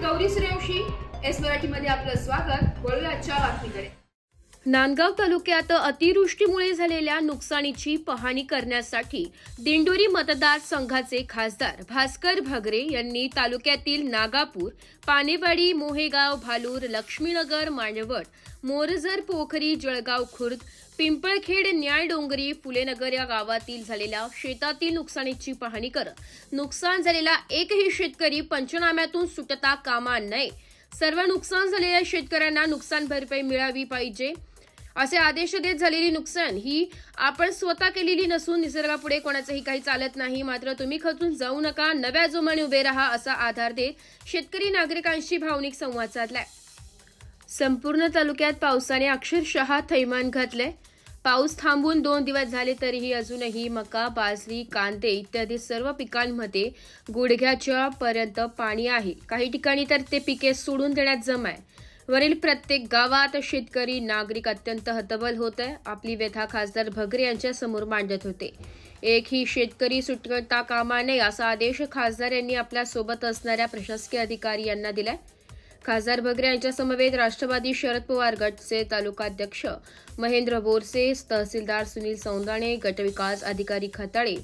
Gauri Suryavanshi, S मराठीमध्ये आपलं स्वागत। वळूया आजच्या बातमीकडे। नांदगाव तालुक्यात अतिवृष्टीमुळे झालेल्या नुकसानीची पाहणी करण्यासाठी दिंडोरी मतदारसंघाचे खासदार भास्कर भगरे यांनी तालुक्यातील नागापूर, पानेवाडी, मोहेगाव, भालूर, लक्ष्मीनगर, मांडवट, मोरजर, पोखरी, जळगाव खुर्द, पिंपळखेड, न्यायडोंगरी, फुलेनगर या गावातील झालेल्या शेतातील नुकसानीची पाहणी करत नुकसान झालेला एकही शेतकरी पंचनाम्यातून सुटता कामा नये, सर्व नुकसान झालेल्या शेतकऱ्यांना नुकसान भरपाई मिळावी पाहिजे असे आदेश देत झालेली नुकसान ही आपण स्वतः केलेली नसून निसर्गापुढे कोणाचंही काही चालत नाही, मात्र तुम्ही खचून जाऊ नका, नव्या जोमाने उभे राहा असा आधार देत शेतकरी नागरिकांशी भावनिक संवाद साधलाय। संपूर्ण तालुक्यात पावसाने अक्षरशः थैमान घातले। पाऊस थांबून 2 दिवस झाले तरीही अजूनही मका, बाजरी, कांदे इत्यादी सर्व पिकांमध्ये गुडघ्याच्या पर्यंत पाणी आहे। काही ठिकाणी तर ते पिके सोडून देण्यात जम आहे। वरील प्रत्येक गावात शेतकरी नागरिक अत्यंत हतबल होत आहे। आपली व्यथा खासदार भगरे यांच्या समोर मांडत होते। एकही शेतकरी सुटता कामा नये असा आदेश खासदार यांनी आपल्या सोबत असणाऱ्या प्रशासकीय अधिकारी यांना दिलाय। खासदार भगरे यांच्या समवेत राष्ट्रवादी शरद पवार गटचे तालुकाध्यक्ष महेंद्र बोरसे, तहसीलदार सुनील सौंदाणे, गटविकास अधिकारी खताळे,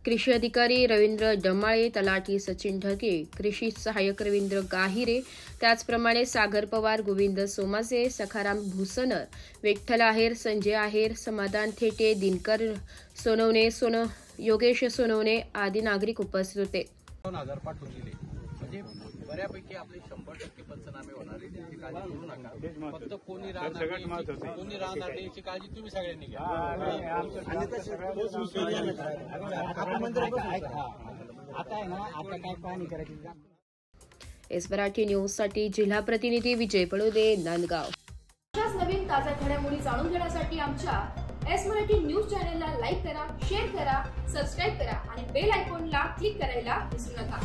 कृषी अधिकारी रवींद्र डमाळे, तलाठी सचिन ढगे, कृषी सहाय्यक रवींद्र गाहिरे, त्याचप्रमाणे सागर पवार, गोविंद सोमासे, सखाराम भुसनर, विठ्ठल आहेर, संजय आहेर, समाधान थेटे, दिनकर सोनवणे, योगेश सोनवणे आदी नागरिक उपस्थित होते। म्हणजे बऱ्यापैकी आपले 100% पंचनामे होणार आहे, त्याची काळजी करू नका। फक्त कोणी राहणार याची काळजी तुम्ही सगळ्यांनी घ्या। आता आहे ना, आता काय पाणी करायची। एस मराठी न्यूज साठी जिल्हा प्रतिनिधी विजय पळोदे, नांदगाव। अशाच नवीन ताज्या घडामोडी जाणून घेण्यासाठी आमच्या एस मराठी न्यूज चॅनलला लाईक करा, शेअर करा, सबस्क्राईब करा आणि बेल आयकॉनला क्लिक करायला विसरू नका।